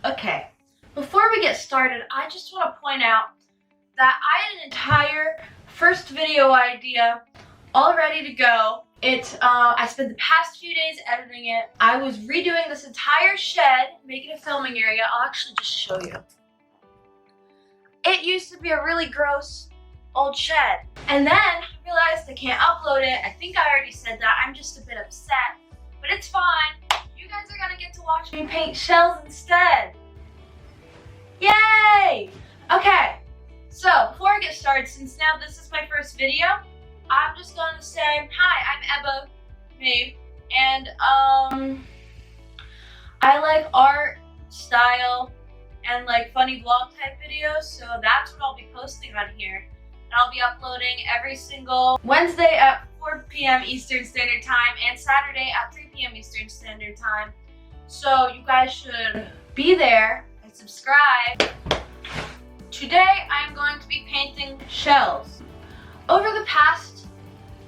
Okay, before we get started, I just want to point out that I had an entire first video idea all ready to go. I spent the past few days editing it. I was redoing this entire shed, making a filming area. I'll actually just show you. It used to be a really gross old shed. And then I realized I can't upload it. I think I already said that. I'm just a bit upset, but it's fine. You guys are gonna get to watch me paint shells instead. Yay! Okay, so before I get started, since now this is my first video, I'm just going to say, hi, I'm Ebba, Meabh, and I like art, style, and like funny vlog type videos, so that's what I'll be posting on here. And I'll be uploading every single Wednesday at 4 p.m. Eastern Standard Time and Saturday at 3 p.m. Eastern Standard Time. So you guys should be there and subscribe. Today I'm going to be painting shells. Over the past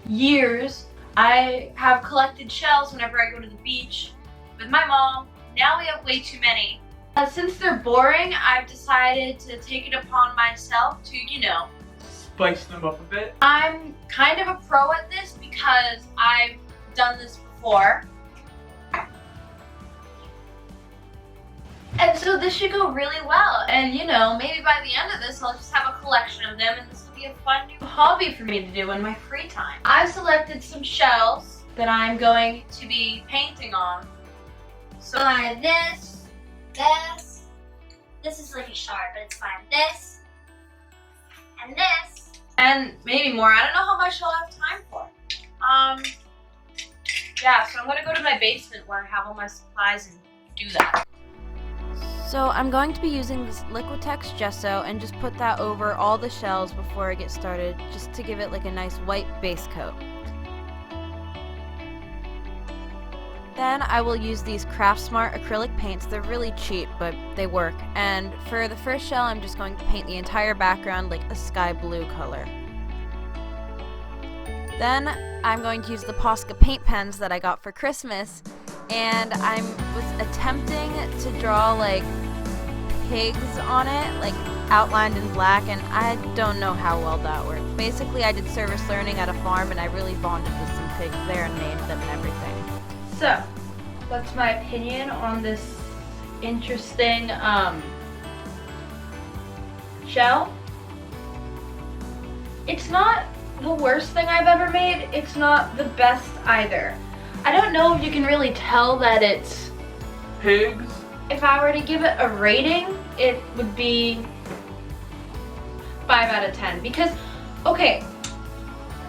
years, I have collected shells whenever I go to the beach with my mom. Now we have way too many. Since they're boring, I've decided to take it upon myself to, spice them up a bit. I'm kind of a pro at this because I've done this before. And so this should go really well. And maybe by the end of this, I'll just have a collection of them and this will be a fun new hobby for me to do in my free time. I've selected some shells that I'm going to be painting on. So this is like a shard, but it's fine. This, and this. And maybe more. I don't know how much I'll have time for. Yeah, so I'm gonna go to my basement where I have all my supplies and do that. So I'm going to be using this Liquitex gesso and just put that over all the shells before I get started, just to give it like a nice white base coat. Then I will use these Craftsmart acrylic paints. They're really cheap, but they work. And for the first shell, I'm just going to paint the entire background like a sky blue color. Then I'm going to use the Posca paint pens that I got for Christmas, and I was attempting to draw like pigs on it, like outlined in black, and I don't know how well that worked. Basically, I did service learning at a farm, and I really bonded with some pigs there and named them and everything. So, what's my opinion on this interesting shell? It's not the worst thing I've ever made. It's not the best either. I don't know if you can really tell that it's Pigs? If I were to give it a rating, it would be 5 out of 10 because, okay.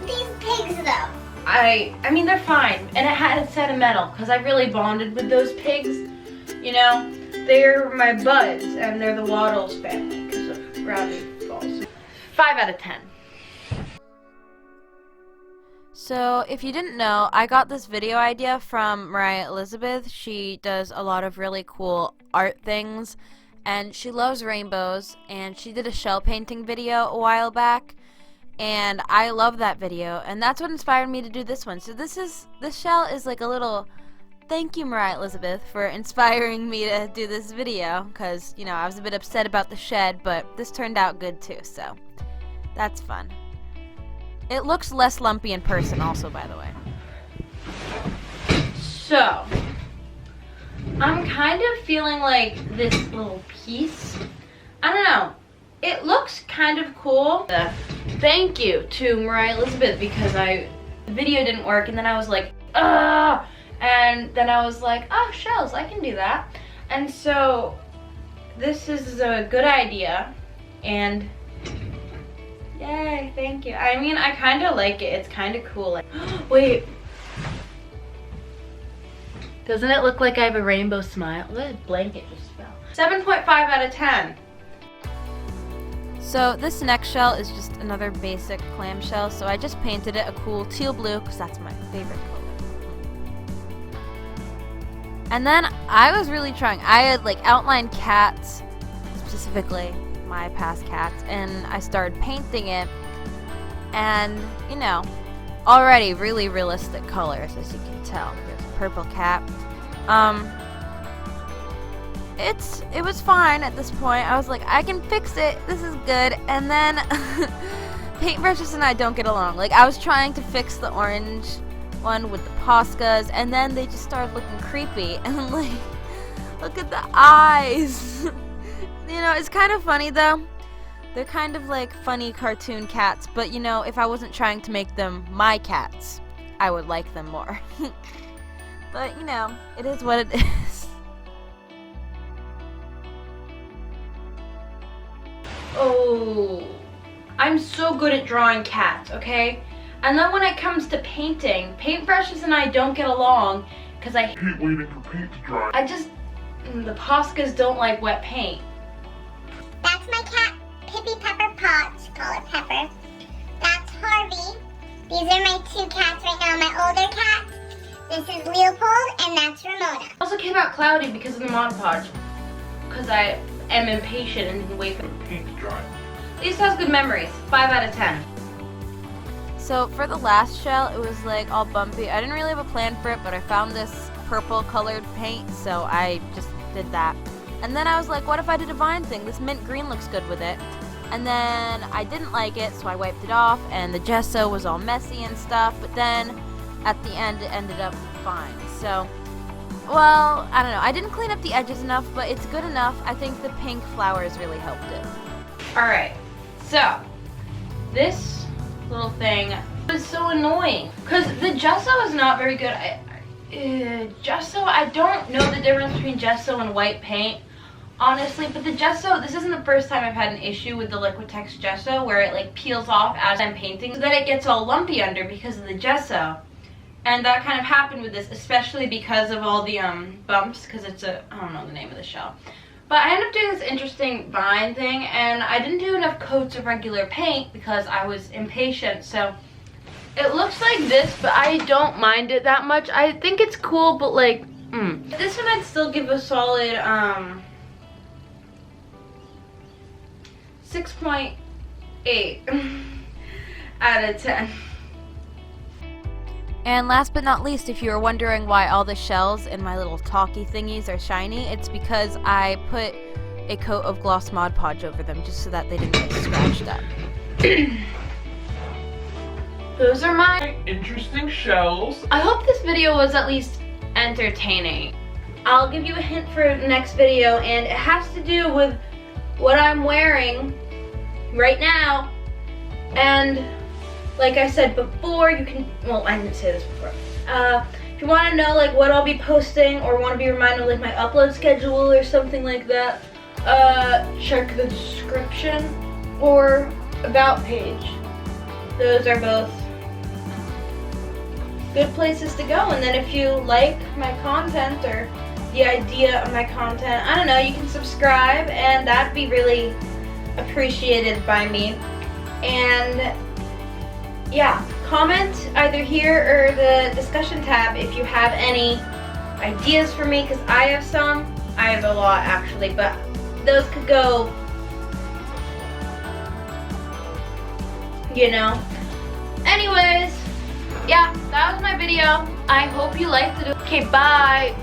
These pigs though. I mean, they're fine, and it's sentimental because I really bonded with those pigs. They're my buds, and they're the Waddles family because of Gravity Falls. 5 out of 10. So if you didn't know, I got this video idea from Mariah Elizabeth. She does a lot of really cool art things, and she loves rainbows, and she did a shell painting video a while back. And I love that video, and that's what inspired me to do this one. So this shell is like a little thank you, Mariah Elizabeth, for inspiring me to do this video, because I was a bit upset about the shed, but this turned out good too, so that's fun. It looks less lumpy in person also, by the way. So I'm kind of feeling like this little piece, I don't know, it looks kind of cool. Thank you to Mariah Elizabeth because the video didn't work, and then I was like, ugh, and then I was like, oh, shells, I can do that. And so this is a good idea, and yay, thank you. I mean, I kind of like it. It's kind of cool. Like, wait. Doesn't it look like I have a rainbow smile? The blanket just fell. 7.5 out of 10. So this next shell is just another basic clam shell, so I just painted it a cool teal blue because that's my favorite color. And then I was really trying. I had like outlined cats, specifically my past cats, and I started painting it, and already really realistic colors, as you can tell. There's a purple cat. it was fine at this point. I was like, I can fix it. This is good. And then paintbrushes and I don't get along. Like, I was trying to fix the orange one with the Poscas, and then they just started looking creepy. And like, look at the eyes. You know, it's kind of funny though. They're kind of like funny cartoon cats, but you know, if I wasn't trying to make them my cats, I would like them more. But you know, it is what it is. Oh, I'm so good at drawing cats, okay? And then when it comes to painting, paintbrushes and I don't get along because I hate waiting for paint to dry. The Poscas don't like wet paint. That's my cat, Pippy Pepper Potts, call her Pepper. That's Harvey. These are my two cats right now, my older cats. This is Leopold, and that's Ramona. It also came out cloudy because of the Mod Podge. Because I am impatient and didn't wait for the paint to dry. At least has good memories. 5 out of 10. So for the last shell, it was like all bumpy. I didn't really have a plan for it, but I found this purple colored paint, so I just did that. And then I was like, what if I did a vine thing? This mint green looks good with it. And then I didn't like it, so I wiped it off, and the gesso was all messy and stuff, but then at the end it ended up fine. So, well, I don't know. I didn't clean up the edges enough, but it's good enough. I think the pink flowers really helped it. Alright, so this little thing was so annoying because the gesso is not very good. Gesso, I don't know the difference between gesso and white paint, honestly, but the gesso, this isn't the first time I've had an issue with the Liquitex gesso where it like peels off as I'm painting so that it gets all lumpy under because of the gesso. And that kind of happened with this, especially because of all the bumps, because it's I don't know the name of the shell. But I ended up doing this interesting vine thing, and I didn't do enough coats of regular paint because I was impatient, so it looks like this, but I don't mind it that much. I think it's cool, but like, This one I'd still give a solid 6.8 out of 10. And last but not least, if you were wondering why all the shells in my little talkie thingies are shiny, it's because I put a coat of gloss Mod Podge over them just so that they didn't get scratched up. Those are my Interesting shells. I hope this video was at least entertaining. I'll give you a hint for next video, and it has to do with what I'm wearing right now. And like I said before, you can, well, I didn't say this before. If you want to know like what I'll be posting or want to be reminded of like my upload schedule or something like that, check the description or about page. Those are both good places to go. And then if you like my content or the idea of my content, I don't know, you can subscribe, and that'd be really appreciated by me. And yeah, comment either here or the discussion tab if you have any ideas for me, because I have some. I have a lot actually, but those could go, you know. Anyways, yeah, that was my video. I hope you liked it. Okay, bye.